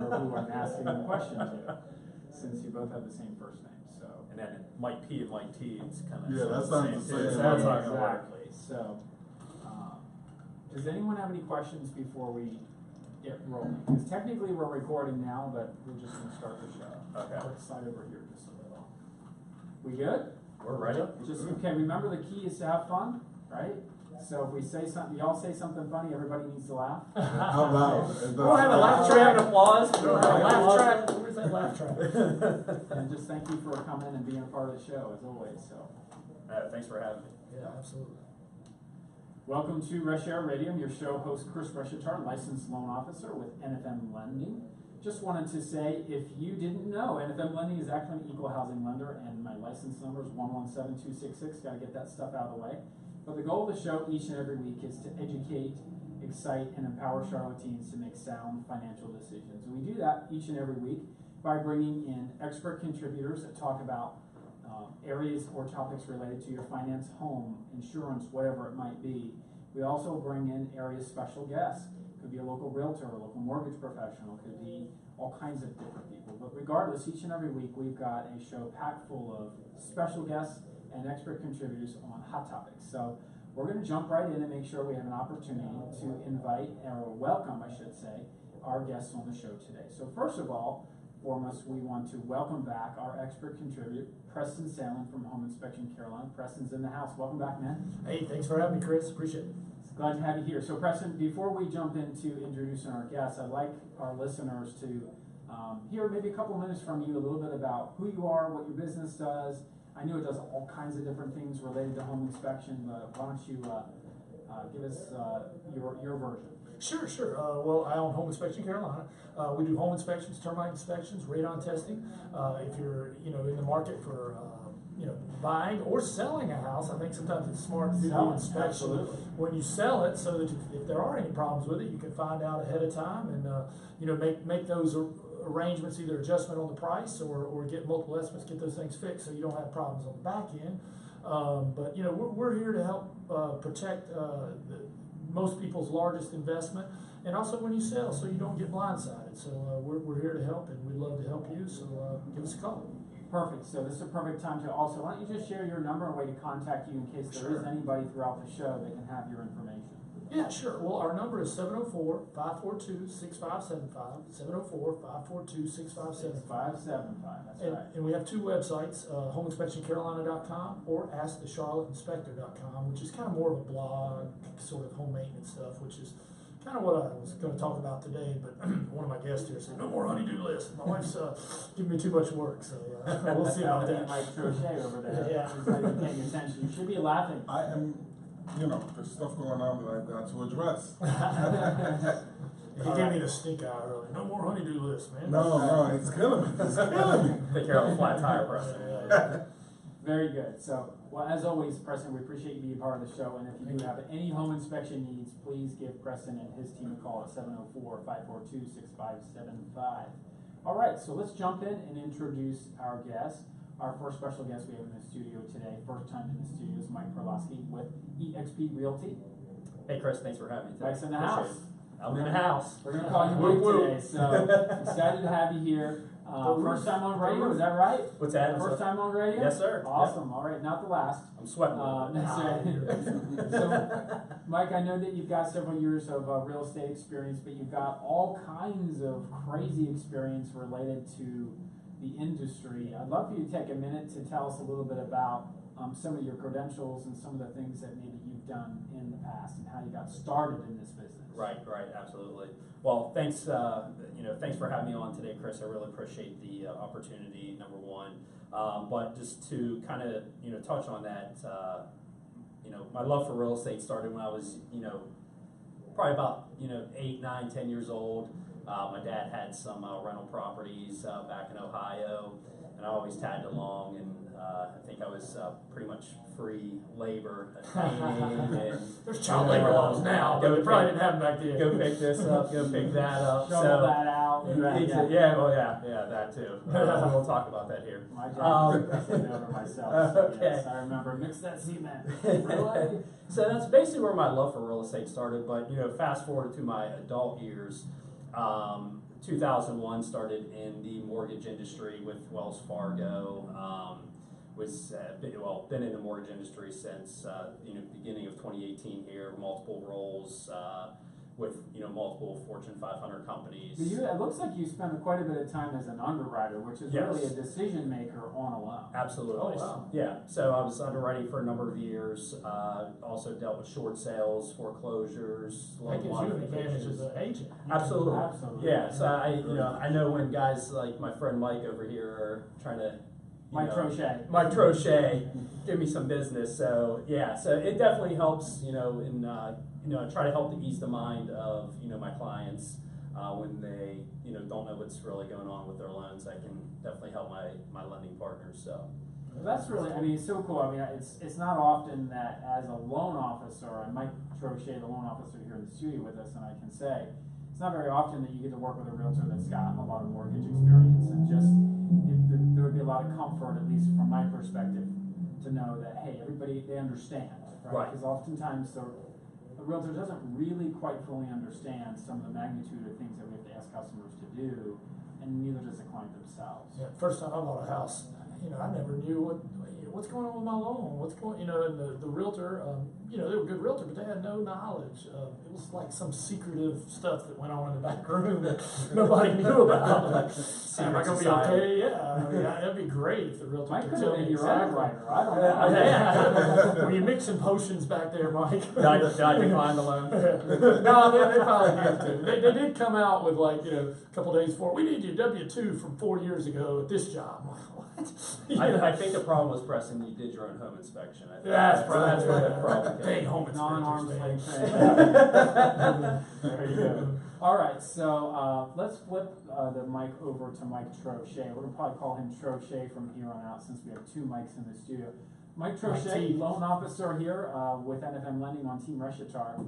remember who I'm asking the question to, since you both have the same first name. So. And then Mike P and Mike T, it's kind of that sounds the same. Sounds like exactly. So, does anyone have any questions before we get rolling? Because technically we're recording now, but we're just going to start the show. Okay. I'll slide over here just a little. We good? We're ready. Okay. Remember, the key is to have fun, right? So if we say something, y'all say something funny, everybody needs to laugh. How about? We don't have a laugh track and applause. We don't have a laugh track. Where's that laugh track? And just thank you for coming and being a part of the show as always. So. Thanks for having me. Yeah, absolutely. Welcome to Rush Hour Radio. I'm your show host, Chris Reshitar, licensed loan officer with NFM Lending. Just wanted to say, if you didn't know, NFM Lending is actually an equal housing lender, and my license number is 117266. Got to get that stuff out of the way. But the goal of the show each and every week is to educate, excite, and empower Charlotteans to make sound financial decisions. And we do that each and every week by bringing in expert contributors that talk about areas or topics related to your finance, home, insurance, whatever it might be. We also bring in area special guests. Could be a local realtor, a local mortgage professional, could be all kinds of different people. But regardless, each and every week we've got a show packed full of special guests and expert contributors on hot topics. So we're going to jump right in and make sure we have an opportunity to invite, or welcome, I should say, our guests on the show today. So first of all, foremost, we want to welcome back our expert contributor, Preston Salen from Home Inspection Carolina. Preston's in the house. Welcome back, man. Hey, thanks for having me, Chris. Appreciate it. Glad to have you here. So Preston, before we jump into introducing our guests, I'd like our listeners to hear maybe a couple minutes from you, a little bit about who you are, what your business does. I know it does all kinds of different things related to home inspection, but why don't you give us your version? Sure. Well, I own Home Inspection Carolina. We do home inspections, termite inspections, radon testing. If you're, in the market for, buying or selling a house, I think sometimes it's smart to do the inspection when you sell it, so that if there are any problems with it, you can find out ahead of time and, make those arrangements, either adjustment on the price or get multiple estimates, get those things fixed, so you don't have problems on the back end. But we're here to help protect most people's largest investment, and also when you sell, so you don't get blindsided. So we're here to help, and we'd love to help you. So give us a call. Perfect. So this is a perfect time to also, why don't you just share your number and way to contact you in case there is anybody throughout the show that can have your information. Yeah, sure. Well, our number is 704-542-6575, 704-542-6575. 575, that's right. And we have two websites, homeinspectioncarolina.com or askthecharlotteinspector.com, which is kind of more of a blog, sort of home maintenance stuff, which is kind of what I was going to talk about today. But one of my guests here said, no more honey-do list. My wife's giving me too much work, so we'll see about that. Mike Crochet over there. Yeah. He's not even paying attention. You should be laughing. I am, there's stuff going on that I've got to address. He gave me the stink eye earlier. No more honey-do list, man. No, it's killing me. It's killing me. Take care of a flat tire, Preston. Yeah. Very good. So, well, as always, Preston, we appreciate you being part of the show. And if you do have any home inspection needs, please give Preston and his team a call at 704-542-6575. All right, so let's jump in and introduce our guest. Our first special guest we have in the studio today, first time in the studio, is Mike Perlowski with EXP Realty. Hey, Chris, thanks for having me today. Mike's in the house. I'm in the house. We're going to call you Mike today, so excited to have you here. First time on radio, is that right? What's that? First time on radio? Yes, sir. Awesome. All right, not the last. I'm sweating. That's right. So, Mike, I know that you've got several years of real estate experience, but you've got all kinds of crazy experience related to the industry. I'd love for you to take a minute to tell us a little bit about some of your credentials and some of the things that maybe you've done in the past and how you got started in this business. Right, absolutely. Well, thanks for having me on today, Chris. I really appreciate the opportunity, number one. But just to kind of, touch on that, my love for real estate started when I was, probably about, 8, 9, 10 years old. My dad had some rental properties back in Ohio, and I always tagged along, and I think I was pretty much free labor painting. And, there's child labor laws now, but we probably didn't have them back then. Go pick this up, go pick that up. Shovel that out. Yeah, that too. We'll talk about that here. My dad was over myself. So Okay. Yes, I remember. Mix that cement. Really? So that's basically where my love for real estate started. But fast forward to my adult years, 2001, started in the mortgage industry with Wells Fargo. Been in the mortgage industry since beginning of 2018 here. Multiple roles with multiple Fortune 500 companies. It looks like you spent quite a bit of time as an underwriter, which is Yes. really a decision maker on a loan. Absolutely. Oh, wow. Yeah. So I was underwriting for a number of years. Also dealt with short sales, foreclosures, That loan gives you an advantage as modifications. an agent. Absolutely. Absolutely. Yeah. So I know when guys like my friend Mike over here are trying to Mike Trochet. Mike Trochet, give me some business. So yeah, so it definitely helps, try to help to ease the mind of, my clients when they, don't know what's really going on with their loans. I can definitely help my lending partners. So That's really, it's so cool. It's not often that as a loan officer, and Mike Trochet, the loan officer here in the studio with us, and I can say, it's not very often that you get to work with a realtor that's got a lot of mortgage experience, and just, there would be a lot of comfort, at least from my perspective, to know that, hey, everybody, they understand, right? Right. Because oftentimes the realtor doesn't really quite fully understand some of the magnitude of things that we have to ask customers to do, and neither does the client themselves. Yeah, first time I bought a house, I never knew what's going on with my loan, and the realtor, they were a good realtor, but they had no knowledge of, it was like some secretive stuff that went on in the back room that nobody knew about. Like, am I gonna be okay? Yeah, that'd be great if the realtor Mike could could tell have me been your exactly. underwriter, I don't know. Yeah. Were you mixing potions back there, Mike? did I decline the loan? No, they probably had to. They did come out with a couple days before, we need your W-2 from 4 years ago at this job. I'm like, what? I think the problem was, Preston, you did your own home inspection. I think That's where the problem Dang came. home Non-arm's inspectors, length man. trade. There you go. All right, so let's flip the mic over to Mike Trochet. We're gonna probably call him Trochet from here on out, since we have two mics in the studio. Mike Trochet, loan officer here with NFM Lending on Team Reshitar.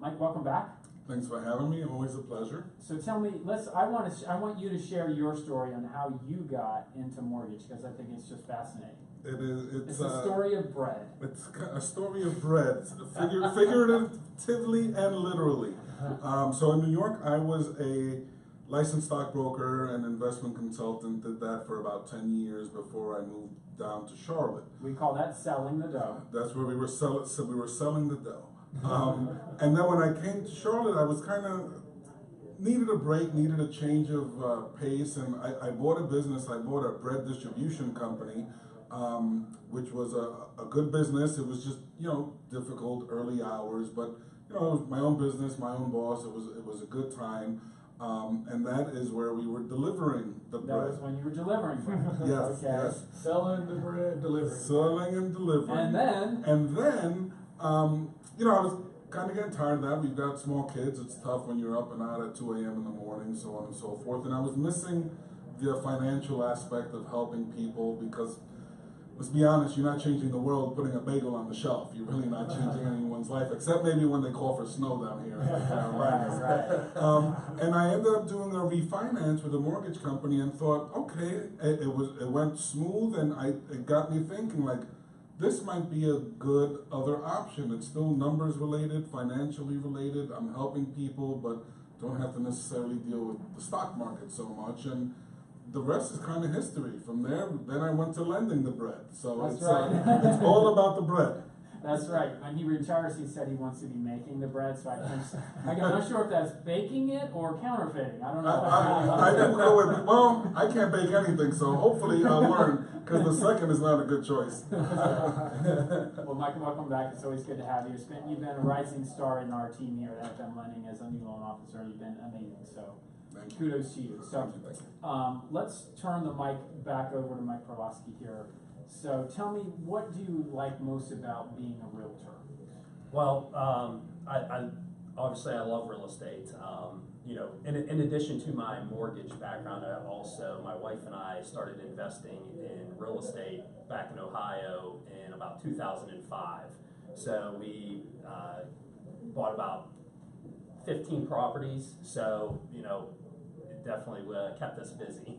Mike, welcome back. Thanks for having me. Always a pleasure. So tell me, I want you to share your story on how you got into mortgage, because I think it's just fascinating. It's a story of bread. It's a story of bread, figuratively and literally. So in New York, I was a licensed stockbroker and investment consultant. Did that for about 10 years before I moved down to Charlotte. We call that selling the dough. That's where we were selling the dough. And then when I came to Charlotte, I was kind of needed a break, needed a change of pace, and I bought a business. I bought a bread distribution company, which was a good business. It was just difficult early hours, but it was my own business, my own boss. It was a good time, and that is where we were delivering the bread. That was when you were delivering bread. Yes, Okay. yes. Selling the bread, delivering. Selling and delivering. And then, I was kind of getting tired of that. We've got small kids. It's tough when you're up and out at 2 a.m. in the morning, so on and so forth. And I was missing the financial aspect of helping people because, let's be honest, you're not changing the world putting a bagel on the shelf. You're really not changing anyone's life, except maybe when they call for snow down here in the Carolinas. And I ended up doing a refinance with a mortgage company and thought, okay, it went smooth, and it got me thinking, like, this might be a good other option. It's still numbers related, financially related. I'm helping people, but don't have to necessarily deal with the stock market so much. And the rest is kind of history. From there, then I went to lending the bread. So That's it's, right. it's all about the bread. that's right. When he retires, he said he wants to be making the bread. So I'm not sure if that's baking it or counterfeiting. I don't know. I didn't go with, well, I can't bake anything, so hopefully I'll learn, because the second is not a good choice. Well, Mike, welcome back. It's always good to have you. You've been a rising star in our team here at FM Lending as a new loan officer. You've been amazing. So Thank you. kudos to you. So Thank you. let's turn the mic back over to Mike Pawlowski here. So tell me, what do you like most about being a realtor? Well, I obviously I love real estate. In addition to my mortgage background, my wife and I started investing in real estate back in Ohio in about 2005. So we bought about 15 properties. So it definitely kept us busy,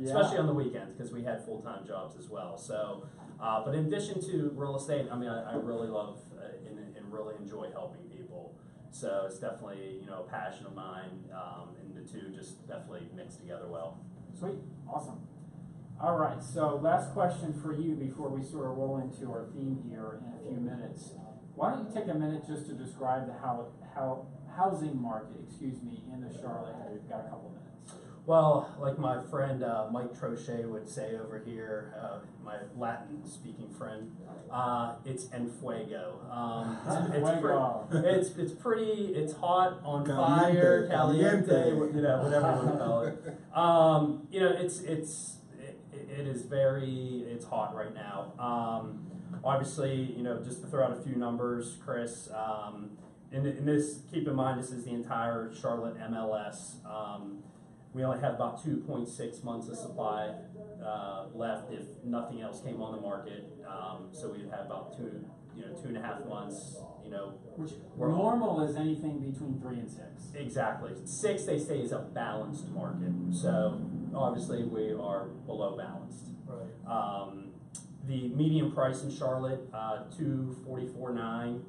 especially on the weekends because we had full-time jobs as well. So, but in addition to real estate, I really love and really enjoy helping people. So it's definitely a passion of mine. And the two just definitely mix together well. Sweet, awesome. All right, so last question for you before we sort of roll into our theme here in a few minutes. Why don't you take a minute just to describe the housing market, in the Charlotte area? We've got a couple minutes. Well, like my friend Mike Trochet would say over here, my Latin-speaking friend, it's en fuego. It's pretty. It's hot, on fire, caliente, whatever you want to call it. It is very. It's hot right now. Obviously, just to throw out a few numbers, Chris. In this, keep in mind, this is the entire Charlotte MLS. We only have about 2.6 months of supply left if nothing else came on the market. So we'd have about 2.5 months. Which normal is anything between 3 and 6. Exactly. 6, they say, is a balanced market. So obviously we are below balanced. Right. The median price in Charlotte, $244.9,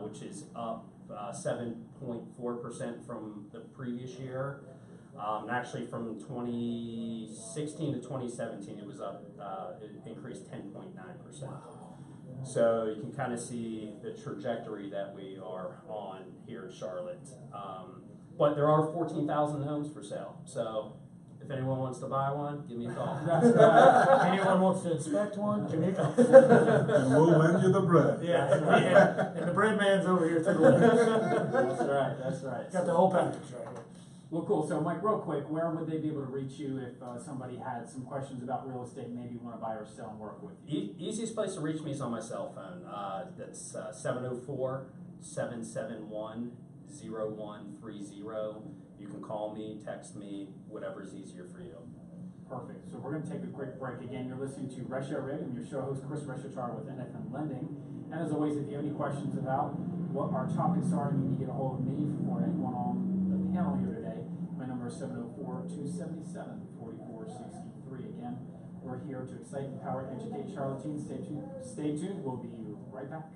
which is up 7.4% from the previous year. Actually, from 2016 to 2017, it was up. It increased 10.9%. So you can kind of see the trajectory that we are on here in Charlotte. But there are 14,000 homes for sale. So if anyone wants to buy one, give me a call. Anyone wants to inspect one, give me a call. And we'll lend you the bread. Yeah, and the bread man's over here to the left. That's right. Got the whole package right here. Well, cool. So, Mike, real quick, where would they be able to reach you if somebody had some questions about real estate, maybe want to buy or sell and work with you? Easiest place to reach me is on my cell phone. That's 704-771-0130. You can call me, text me, whatever's easier for you. Perfect. So we're going to take a quick break. Again, you're listening to Resha Radio. I'm your show host, Chris Reshatar with NFM Lending. And as always, if you have any questions about what our topics are, you need to get a hold of me or anyone on the panel here today. My number is 704-277-4463. Again, we're here to excite, empower, educate Charlotteans. Stay tuned. We'll be right back.